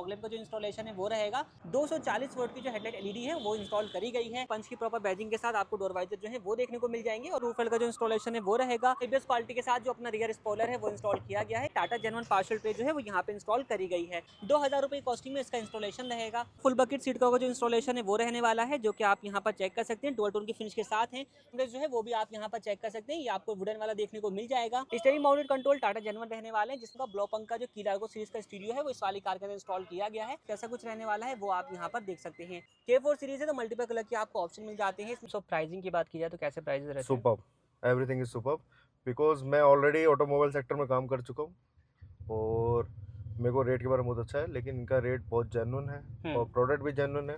Fog lamp का जो installation है वो रहेगा। 240 वोल्ट की जो हेडलाइट एलईडी है वो इंस्टॉल करी गई है। पंच की प्रॉपर बैजिंग के साथ आपको डोर वाइजर जो है वो देखने को मिल जाएंगे और रूफ रेल का जो इंस्टॉलेशन है वो रहेगा। एबीएस क्वालिटी के साथ जो अपना रियर स्पॉइलर है वो इंस्टॉल किया गया है। टाटा जेनवन पार्शियल ट्रे जो है वो यहाँ पे इंस्टॉल करी गई है। 2000 रुपए कॉस्टिंग में इसका इंस्टॉलेशन रहेगा। फुल बकेट सीट का जो इंस्टॉलेशन है वो रहने वाला है, जो कि आप यहाँ पर चेक कर सकते हैं। डुअल टोन की फिनिश के साथ है जो है वो भी आप यहाँ पर चेक कर सकते हैं। ये आपको वुडन वाला देखने को मिल जाएगा। Steering mounted control Tata genuine रहने वाले हैं, जिसका ब्लो पंख का जो की लार्गो सीरीज का स्टीरियो है वो इस वाली कार के अंदर इंस्टॉल किया गया है। कैसा कुछ रहने वाला है वो आप यहाँ पर देख सकते हैं। K4 सीरीज है तो मल्टीपल कलर के आपको ऑप्शन मिल जाते हैं। सो प्राइसिंग की बात की जाए तो कैसे प्राइसेस रहते हैं? Superb, everything is superb because मैं ऑलरेडी ऑटोमोबाइल सेक्टर में काम कर चुका हूँ और मेरे को रेट के बारे में बहुत अच्छा है, लेकिन इनका रेट बहुत जेन्युइन है और प्रोडक्ट भी जेन्युइन है।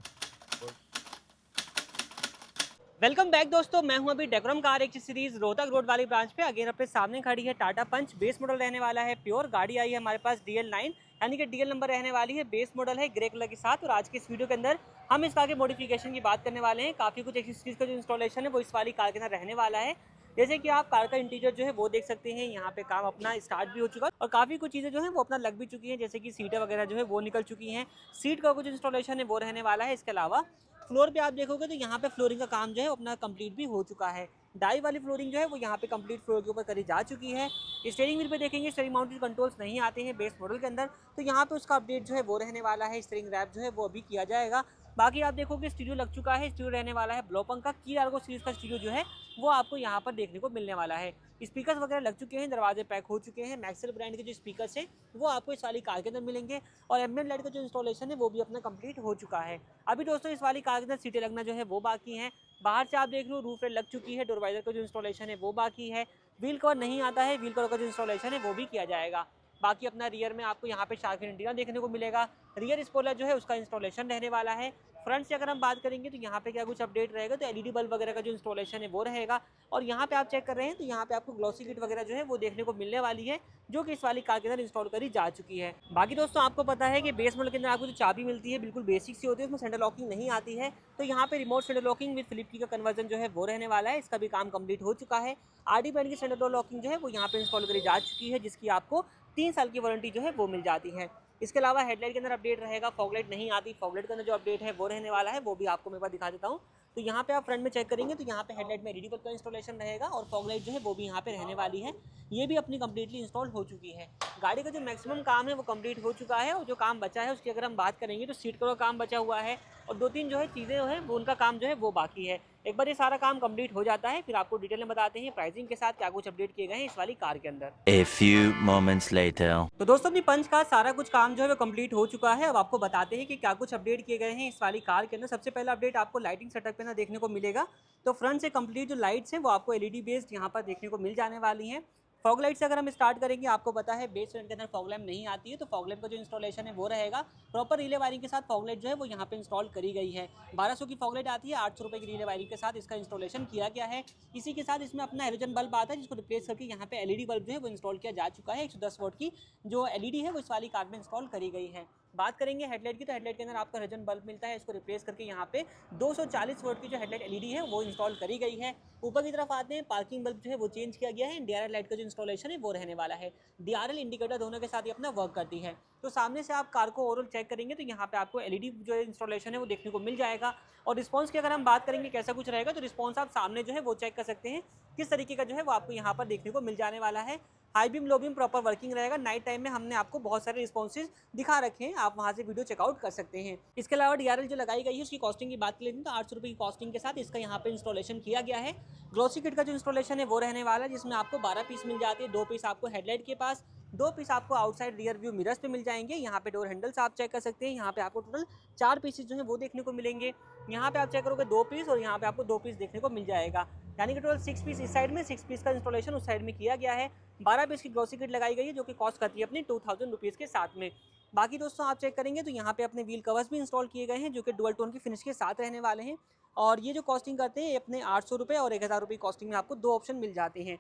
वेलकम बैक दोस्तों, मैं हूं अभी decorum car x series Rohtak road वाली ब्रांच पे। अगेन अपने सामने खड़ी है टाटा पंच। बेस मॉडल रहने वाला है प्योर। गाड़ी आई है हमारे पास DL9 यानी कि DL नंबर रहने वाली है। बेस मॉडल है ग्रे कलर के साथ। और आज के इस वीडियो के अंदर हम इस कार के मॉडिफिकेशन की बात करने वाले हैं। काफ़ी कुछ एक्सेसरीज का जो इंस्टॉलेशन है वो इस वाली कार के अंदर रहने वाला है। जैसे कि आप कार का इंटीरियर जो है वो देख सकते हैं। यहाँ पे काम अपना स्टार्ट भी हो चुका है और काफ़ी कुछ चीज़ें जो है वो अपना लग भी चुकी हैं, जैसे कि सीटें वगैरह जो है वो निकल चुकी हैं। सीट का कुछ इंस्टॉलेशन है वो रहने वाला है। इसके अलावा फ्लोर पे आप देखोगे तो यहाँ पे फ्लोरिंग का काम जो है अपना कंप्लीट भी हो चुका है। डाई वाली फ्लोरिंग जो है वो यहाँ पे कंप्लीट फ्लोर के ऊपर करी जा चुकी है। स्टीयरिंग व्हील पे देखेंगे स्टीयरिंग माउंटेड कंट्रोल्स नहीं आते हैं बेस मॉडल के अंदर, तो यहाँ पे उसका अपडेट जो है वो रहने वाला है। स्टीयरिंग रैप जो है वो अभी किया जाएगा। बाकी आप देखोगे स्टीरियो लग चुका है। स्टीरियो रहने वाला है ब्लो पंख का। की लार्गो सीरीज का स्टीरियो जो है वो आपको यहाँ पर देखने को मिलने वाला है। स्पीकर्स वगैरह लग चुके हैं, दरवाजे पैक हो चुके हैं। मैक्सेल ब्रांड के जो स्पीकर्स हैं वो आपको इस वाली कार के अंदर मिलेंगे और एम्बिएंट लाइट का जो इंस्टॉलेशन है वो भी अपना कंप्लीट हो चुका है। अभी दोस्तों इस वाली कार के अंदर सीटें लगना जो है वो बाकी हैं। बाहर से आप देख लो रूफ रेल लग चुकी है। डोर वाइजर का जो इंस्टॉलेशन है वो बाकी है। व्हील कवर नहीं आता है, व्हील कवर का जो इंस्टॉलेशन है वो भी किया जाएगा। बाकी अपना रियर में आपको यहाँ पे शार्क एंटीना देखने को मिलेगा। रियर स्पॉइलर जो है उसका इंस्टॉलेशन रहने वाला है। फ्रंट से अगर हम बात करेंगे तो यहाँ पे क्या कुछ अपडेट रहेगा, तो एलईडी बल्ब वगैरह का जो इंस्टॉलेशन है वो रहेगा। और यहाँ पे आप चेक कर रहे हैं तो यहाँ पे आपको ग्लॉसी किट वगैरह जो है वो देखने को मिलने वाली है, जो कि इस वाली कार के अंदर इंस्टॉल करी जा चुकी है। बाकी दोस्तों आपको पता है कि बेस मॉडल के अंदर आपको जो चाबी मिलती है बिल्कुल बेसिक सी होती है, उसमें सेंटर लॉकिंग नहीं आती है। तो यहाँ पे remote centre locking with flip की का कन्वर्जन जो है वो रहने वाला है। इसका भी काम कंप्लीट हो चुका है। आरडी बैंड की सेंटर डोर लॉकिंग जो है वो यहाँ पे इंस्टॉल करी जा चुकी है, जिसकी आपको 3 साल की वारंटी जो है वो मिल जाती है। इसके अलावा हेडलाइट के अंदर अपडेट रहेगा। फॉगलाइट नहीं आती, फॉगलाइट के अंदर जो अपडेट है वो रहने वाला है, वो भी आपको मैं एक बार दिखा देता हूँ। तो यहाँ पे आप फ्रंट में चेक करेंगे तो यहाँ पे हेडलाइट में एलईडी बल्ब का इंस्टॉलेशन रहेगा और फॉगलाइट जो है वो भी यहाँ पे रहने वाली है। ये भी अपनी कंप्लीटली इंस्टॉल हो चुकी है। गाड़ी का जो मैक्सिमम काम है वो कंप्लीट हो चुका है और जो काम बचा है उसकी अगर हम बात करेंगे तो सीट का काम बचा हुआ है और 2-3 जो है चीज़ें जो है वो उनका काम जो है वो बाकी है। एक बार ये सारा काम कंप्लीट हो जाता है फिर आपको डिटेल में बताते हैं प्राइसिंग के साथ क्या कुछ अपडेट किए गए हैं इस वाली कार के अंदर। A few moments later. तो दोस्तों अपनी पंच का सारा कुछ काम जो है वो कंप्लीट हो चुका है। अब आपको बताते हैं कि क्या कुछ अपडेट किए गए हैं इस वाली कार के अंदर। सबसे पहला अपडेट आपको लाइटिंग सेटअप पे ना देखने को मिलेगा। तो फ्रंट से कंप्लीट जो लाइट्स हैं वो आपको एलईडी बेस्ड यहाँ पर देखने को मिल जाने वाली हैं। फॉग लाइट से अगर हम स्टार्ट करेंगे, आपको पता है बेस वेरिएंट के अंदर फॉग लैम्प नहीं आती है, तो फॉग लैम्प का जो इंस्टॉलेशन है वो रहेगा। प्रॉपर रिले वायरिंग के साथ फॉग लाइट जो है वो यहाँ पे इंस्टॉल करी गई है। 1200 की फॉग लाइट आती है, 800 रुपये की रिले वायरिंग के साथ इसका इंस्टॉलेशन किया गया है। इसी के साथ इसमें अपना हेलोजन बल्ब आता है, जिसको रिप्लेस करके यहाँ पे एलईडी बल्ब जो है वो इंस्टॉल किया जा चुका है। 110 वोट की जो एलईडी है वो इस वाली कार में इंस्टॉल करी गई है। बात करेंगे हेडलाइट की, तो हेडलाइट के अंदर आपका हेलोजन बल्ब मिलता है, इसको रिप्लेस करके यहाँ पे 240 वोट की जो हेडलाइट एलईडी है वो इंस्टॉल करी गई है। ऊपर की तरफ आते हैं, पार्किंग बल्ब जो है वो चेंज किया गया है। डीआरएल लाइट का जो इंस्टॉलेशन है वो रहने वाला है। डीआरएल इंडिकेटर दोनों के साथ ही अपना वर्क करती है। तो सामने से आप कार को ओवरऑल चेक करेंगे तो यहाँ पे आपको एलईडी जो इंस्टॉलेशन है वो देखने को मिल जाएगा। और रिस्पॉन्स की अगर हम बात करेंगे कैसा कुछ रहेगा, तो रिस्पॉन्स आप सामने जो है वो चेक कर सकते हैं किस तरीके का जो है वो आपको यहाँ पर देखने को मिल जाने वाला है। High beam low beam proper working रहेगा। नाइट टाइम में हमने आपको बहुत सारे रिस्पॉन्सेज दिखा रखे हैं, आप वहाँ से वीडियो चेकआउट कर सकते हैं। इसके अलावा डीआरएल जो लगाई गई है उसकी कॉस्टिंग की बात करें तो 800 रुपये की कॉस्टिंग के साथ इसका यहाँ पे इंस्टॉलेशन किया गया है। ग्लॉसी किट का जो इंस्टॉलेशन है वो रहने वाला है, जिसमें आपको 12 पीस मिल जाते हैं। 2 पीस आपको हेडलाइट के पास, 2 पीस आपको आउटसाइड रियर व्यू मिरर्स पे मिल जाएंगे। यहाँ पे डोर हैंडल्स आप चेक कर सकते हैं। यहाँ पे आपको टोटल 4 पीसेज जो है वो देखने को मिलेंगे। यहाँ पे आप चेक करोगे 2 पीस और यहाँ पे आपको 2 पीस देखने को मिल जाएगा, यानी कि टोटल 6 पीस इस साइड में, 6 पीस का इंस्टॉलेशन उस साइड में किया गया है। 12 पीस की ग्लॉसी किट लगाई गई है, जो कि कॉस्ट करती है अपनी 2000 रुपीज़ के साथ में। बाकी दोस्तों आप चेक करेंगे तो यहाँ पे अपने व्हील कवर्स भी इंस्टॉल किए गए हैं, जो कि डुअल टोन की फिनिश के साथ रहने वाले हैं। और ये जो कॉस्टिंग करते हैं अपने 800 रुपये और 1000 रुपये कॉस्टिंग में आपको 2 ऑप्शन मिल जाते हैं।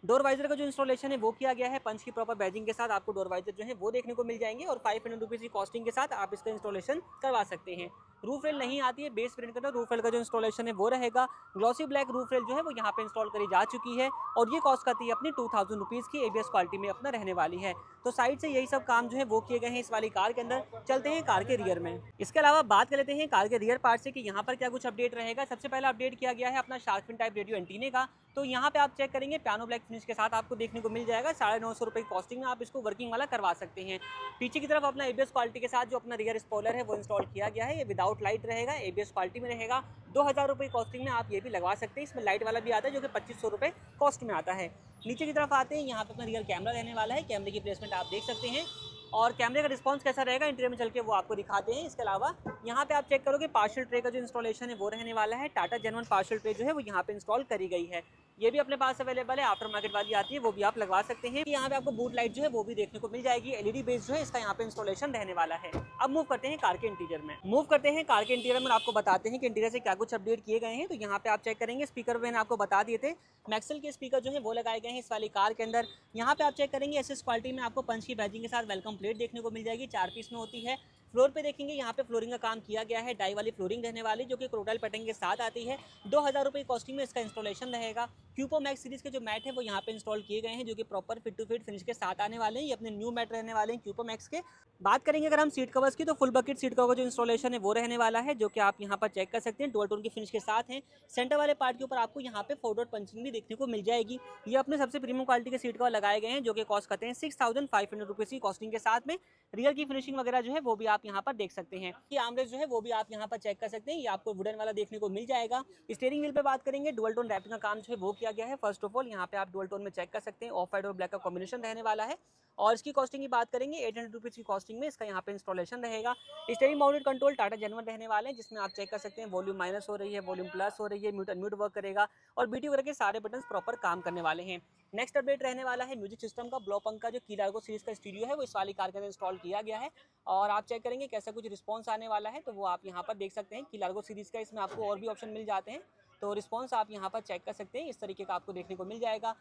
डोर वाइजर का जो इंस्टॉलेशन है वो किया गया है। पंच की प्रॉपर बैजिंग के साथ आपको डोर वाइजर जो है वो देखने को मिल जाएंगे और 500 रुपीज़ की कॉस्टिंग के साथ आप इसका इंस्टॉलेशन करवा सकते हैं। रूफ रेल नहीं आती है, बेस वेरिएंट के अंदर रूफ रेल का जो इंस्टॉलेशन है वो रहेगा। ग्लॉसी ब्लैक रूफ रेल जो है वो यहाँ पे इंस्टॉल करी जा चुकी है और ये कॉस्ट करती है अपनी 2000 रुपीज़ की, एबीएस क्वालिटी में अपना रहने वाली है। तो साइड से यही सब काम जो है वो किए गए हैं इस वाली कार के अंदर। चलते हैं कार के रियर में। इसके अलावा बात कर लेते हैं कार के रियर पार्ट से कि यहाँ पर क्या कुछ अपडेट रहेगा। सबसे पहला अपडेट किया गया है अपना shark fin type radio antenna का। तो यहाँ पे आप चेक करेंगे पियानो ब्लैक फिनिश के साथ आपको देखने को मिल जाएगा। 950 रुपये की कॉस्टिंग में आप इसको वर्किंग वाला करवा सकते हैं। पीछे की तरफ अपना एबीएस क्वालिटी के साथ जो अपना रियर स्पॉइलर है वो इंस्टॉल किया गया है। ये विदाउट लाइट रहेगा, एबीएस क्वालिटी में रहेगा। 2000 रुपये कॉस्टिंग में आप ये भी लगवा सकते हैं। इसमें लाइट वाला भी आता है जो कि 2500 रुपये कॉस्ट में आता है। नीचे की तरफ आते हैं, यहाँ पे अपना रियर कैमरा रहने वाला है। कैमरे की प्लेसमेंट आप देख सकते हैं और कैमरे का रिस्पांस कैसा रहेगा इंटीरियर में चल के वो आपको दिखाते हैं। इसके अलावा यहाँ पे आप चेक करोगे पार्शियल ट्रे का जो इंस्टॉलेशन है वो रहने वाला है। टाटा जेनवन पार्शियल ट्रे जो है वो यहाँ पे इंस्टॉल करी गई है। ये भी अपने पास अवेलेबल है, आफ्टर मार्केट वाली आती है वो भी आप लगवा सकते हैं। यहाँ पे आपको बूट लाइट जो है वो भी देखने को मिल जाएगी। एलईडी बेस जो है इसका यहाँ पे इंस्टॉलेशन रहने वाला है। अब मूव करते हैं कार के इंटीरियर में। आपको बताते हैं कि इंटीरियर से क्या कुछ अपडेट किए गए हैं। तो यहाँ पे आप चेक करेंगे स्पीकर मैंने आपको बता दिए थे, मैक्सेल के स्पीकर जो है वो लगाए गए हैं इस वाली कार के अंदर। यहाँ पे आप चेक करेंगे एसएस क्वालिटी में आपको पंच की बैजिंग के साथ वेलकम प्लेट देखने को मिल जाएगी, 4 पीस में होती है। फ्लोर पे देखेंगे यहाँ पे फ्लोरिंग का काम किया गया है, डाई वाली फ्लोरिंग रहने वाली जो कि क्रोटाइल पैटर्न के साथ आती है। 2000 रुपये कॉस्टिंग में इसका इंस्टॉलेशन रहेगा। क्यूपो मैक्स सीरीज के जो मैट है वो यहाँ पे इंस्टॉल किए गए हैं जो कि proper fit to fit finish के साथ आने वाले हैं। ये अपने न्यू मैट रहने वाले हैं क्यूपो मैक्स के। बात करेंगे अगर हम सीट कवर्स की तो फुल बकेट सीट कवर का जो इंस्टॉलेशन है वो रहने वाला है जो कि आप यहाँ पर चेक कर सकते हैं। डुअल टोन की फिनिश के साथ हैं। सेंटर वाले पार्ट के ऊपर आपको यहाँ पे 4 डॉट पंचिंग भी देखने को मिल जाएगी। ये अपने सबसे प्रीमियम क्वालिटी के सीट कवर लगाए गए हैं जो कि कॉस्ट करते हैं 6500 रुपीज़ की कॉस्टिंग के साथ में। रियर की फिनिशिंग वगैरह जो है वो भी आप यहाँ पर देख सकते हैं। ये आर्मरेस्ट जो है वो भी आप यहाँ पर चेक कर सकते हैं, ये आपको वुडन वाला देखने को मिल जाएगा। स्टीयरिंग व्हील पे बात करेंगे, डुअल टोन रैपिंग का काम जो है वो किया गया है। फर्स्ट ऑफ ऑल यहाँ पे आप डुअल टोन में चेक कर सकते हैं, ऑफ वाइट और ब्लैक का कॉम्बिनेशन रहने वाला है। और इसकी कॉस्टिंग की बात करेंगे 800 रुपीज़ की कॉस्टिंग में इसका यहाँ पे इंस्टॉलेशन रहेगा। Steering mounted control Tata genuine रहने वाले हैं जिसमें आप चेक कर सकते हैं वॉल्यूम माइनस हो रही है, वॉल्यूम प्लस हो रही है, म्यूट अनम्यूट वर्क करेगा और बीटी वगैरह के सारे बटन प्रॉपर काम करने वाले हैं। नेक्स्ट अपडेट रहने वाला है म्यूजिक सिस्टम का। ब्लो पंक का जो की लार्गो सीरीज का स्टूडियो है वो इस वाली कार के अंदर इंस्टॉल किया गया है और आप चेक करेंगे कैसा कुछ रिस्पॉन्स आने वाला है। तो वो आप यहाँ पर देख सकते हैं की लार्गो सीरीज का इसमें आपको और भी ऑप्शन मिल जाते हैं। तो रिस्पॉन्स आप यहाँ पर चेक कर सकते हैं, इस तरीके का आपको देखने को मिल जाएगा।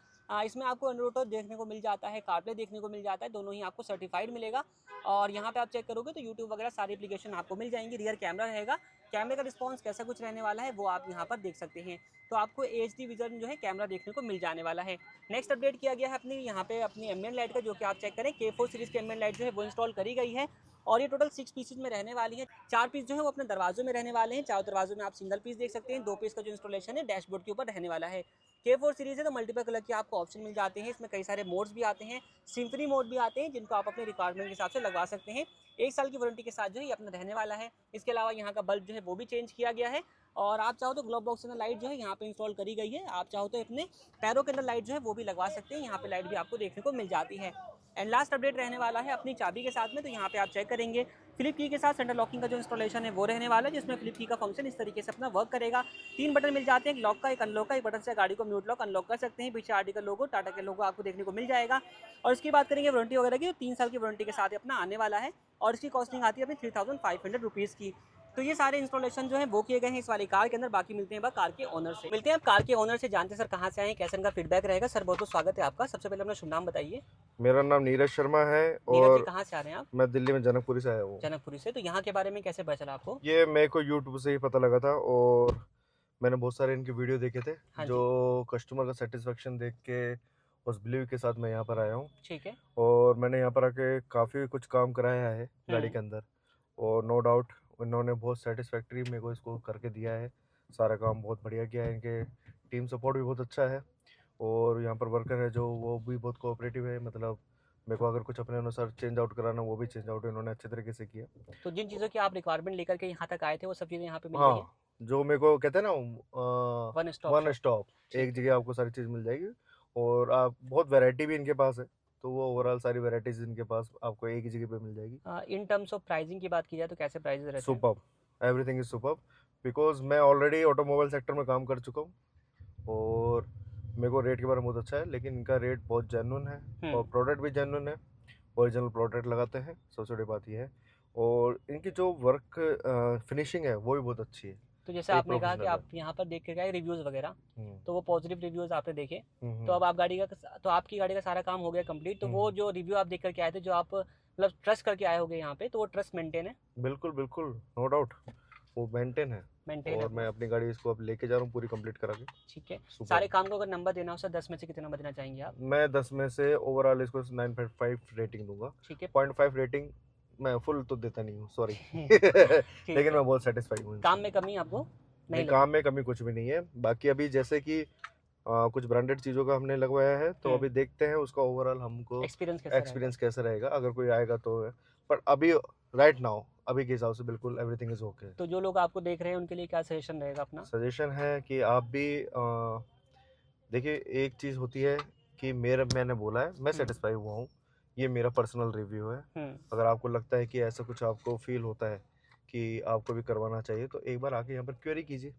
इसमें आपको एंड्रॉइड ऑटो देखने को मिल जाता है, कारप्ले देखने को मिल जाता है, दोनों ही आपको सर्टिफाइड मिलेगा। और यहाँ पे आप चेक करोगे तो यूट्यूब वगैरह सारी एप्लीकेशन आपको मिल जाएंगी। रियर कैमरा रहेगा, कैमरे का रिस्पॉन्स कैसा कुछ रहने वाला है वो आप यहाँ पर देख सकते हैं। तो आपको HD विजन जो है कैमरा देखने को मिल जाने वाला है। नेक्स्ट अपडेट किया गया है अपनी यहाँ पे अपनी एम्बिएंट लाइट का, जो कि आप चेक करें K4 सीरीज की एम्बिएंट लाइट जो है वो इंस्टॉल करी गई है और ये टोटल 6 पीसेज में रहने वाली है। 4 पीस जो है वो अपने दरवाजों में रहने वाले हैं। चारों दरवाजों में आप सिंगल पीस देख सकते हैं। 2 पीस का जो इंस्टॉलेशन है डैशबोर्ड के ऊपर रहने वाला है। K4 सीरीज है तो मल्टीपल कलर के आपको ऑप्शन मिल जाते हैं। इसमें कई सारे मोड्स भी आते हैं, सिम्फनी मोड भी आते हैं जिनको आप अपने रिक्वायरमेंट के हिसाब से लगवा सकते हैं। 1 साल की वारंटी के साथ जो है ये अपना रहने वाला है। इसके अलावा यहाँ का बल्ब जो है वो भी चेंज किया गया है और आप चाहो तो ग्लोब बॉक्स के अंदर लाइट जो है यहाँ पे इंस्टॉल करी गई है। आप चाहो तो अपने पैरों के अंदर लाइट जो है वो भी लगवा सकते हैं, यहाँ पे लाइट भी आपको देखने को मिल जाती है। एंड लास्ट अपडेट रहने वाला है अपनी चाबी के साथ में। तो यहाँ पे आप चेक करेंगे फ्लिप की के साथ सेंटर लॉकिंग का जो इंस्टॉलेशन है वो रहने वाला है, जिसमें फ्लिप की का फंक्शन इस तरीके से अपना वर्क करेगा। 3 बटन मिल जाते हैं, एक लॉक का, एक अनलॉक का। एक बटन से गाड़ी को म्यूट लॉक अनलॉक कर सकते हैं। पीछे आरडी का लोगो, टाटा के लोगो आपको देखने को मिल जाएगा। और इसकी बात करेंगे वारंटी वगैरह की, 3 साल की वारंटी के साथ अपना आने वाला है और इसकी कॉस्टिंग आती है अपनी 3500 रुपीज़ की। तो ये सारे इंस्टॉलेशन जो है वो किए गए हैं इस वाली कार के अंदर। बाकी मिलते हैं कार के ओनर से। मिलते हैं अब कार के ओनर से, जानते हैं सर कहाँ से आए हैं, कैसे इनका फीडबैक रहेगा। सर बहुत बहुत स्वागत है आपका। सबसे पहले अपना शुभ नाम बताइए। मेरा नाम नीरज शर्मा है नीरज और जी कहाँ से आ रहे हैं आप? मैं दिल्ली में जनकपुरी से आया हूँ। जनकपुरी से। तो यहाँ के बारे में कैसे पता चला आपको? ये मेरे को यूट्यूब से ही पता लगा था और मैंने बहुत सारे इनके वीडियो देखे थे। हाँ जो कस्टमर का सेटिस्फेक्शन देख के उस बिलीव के साथ मैं यहाँ पर आया हूँ। ठीक है। और मैंने यहाँ पर आके काफ़ी कुछ काम कराया है गाड़ी के अंदर और नो डाउट उन्होंने बहुत सेटिस्फैक्ट्री मेरे को इसको करके दिया है। सारा काम बहुत बढ़िया किया है, इनके टीम सपोर्ट भी बहुत अच्छा है और यहाँ पर वर्कर है जो वो भी बहुत कोऑपरेटिव है। मतलब मेरे को अगर कुछ अपने अनुसार चेंज आउट कराना वो भी चेंज आउट इन्होंने अच्छे तरीके से किया। तो जिन चीज़ों की आप रिक्वायरमेंट लेकर के यहाँ तक आए थे वो सब चीज़ें यहाँ पे मिल रही है। हाँ, जो मेरे को कहते हैं ना वन स्टॉप वन स्टॉप, एक जगह आपको सारी चीज़ मिल जाएगी और आप बहुत वैरायटी भी इनके पास है। तो वो ओवरऑल सारी वैरायटीज इनके पास आपको एक ही जगह पे मिल जाएगी। इन टर्म्स ऑफ प्राइसिंग की बात की जाए तो कैसे प्राइसेस रहते हैं? Superb, everything is superb because मैं ऑलरेडी ऑटोमोबाइल सेक्टर में काम कर चुका हूँ और मेरे को रेट के बारे में बहुत अच्छा है। लेकिन इनका रेट बहुत जेन्युइन है और प्रोडक्ट भी जेन्युइन है, ओरिजिनल प्रोडक्ट लगाते हैं, सबसे बड़ी बात यह है। और इनकी जो वर्क फिनिशिंग है वो भी बहुत अच्छी है। तो जैसे आपने कहा कि आप यहाँ पर देख के गए रिव्यूज़ वगैरह, तो वो पॉजिटिव रिव्यूज़ आपने देखे, तो अब आप आपकी गाड़ी का सारा काम हो गया कंप्लीट। तो वो जो रिव्यू आप देख करके आए थे, जो आप मतलब ट्रस्ट करके आए होगे यहाँ पे, तो वो ट्रस्ट मेंटेन है? बिल्कुल बिल्कुल, नो डाउट। वो मेंटेन है मेंटेन और मैं अपनी गाड़ी इसको अब लेके जा रहा हूँ पूरी कंप्लीट करा के। ठीक है। सुपर। सारे काम को अगर नंबर देना हो सर 10 में से कितने नंबर देना चाहेंगे आप? मैं 10 में से ओवरऑल इसको 9.5 रेटिंग दूंगा। ठीक है। 0.5 रेटिंग मैं फुल तो देता नहीं हूँ, सॉरी। ठीक लेकिन है। मैं बहुत सेटिस्फाइड हूँ काम में इनसे। कमी आपको नहीं नहीं, लगी? काम में कमी कुछ भी नहीं है। बाकी अभी जैसे कि कुछ ब्रांडेड चीज़ों का हमने लगवाया है, तो अभी देखते हैं उसका ओवरऑल हमको एक्सपीरियंस कैसे रहेगा, अगर कोई आएगा तो। पर अभी राइट नाउ अभी के हिसाब से बिल्कुल एवरीथिंग इज ओके। तो जो लोग आपको देख रहे हैं उनके लिए क्या सजेशन रहेगा अपना? सजेशन है कि आप भी देखिए, एक चीज़ होती है कि मैंने बोला है, मैं सेटिस्फाई हुआ हूँ, ये मेरा पर्सनल रिव्यू है। अगर आपको लगता है कि ऐसा कुछ आपको फील होता है कि आपको भी करवाना चाहिए, तो एक बार आके यहाँ पर क्वेरी कीजिए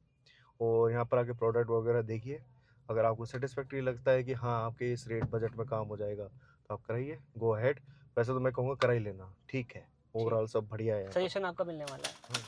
और यहाँ पर आके प्रोडक्ट वगैरह देखिए। अगर आपको सेटिस्फैक्ट्री लगता है कि हाँ आपके इस रेट बजट में काम हो जाएगा, तो आप कराइए, गो अहेड। वैसे तो मैं कहूँगा करा ही लेना, ठीक है, ओवरऑल सब बढ़िया है यहाँ पर। सजेशन आपका मिलने वाला है।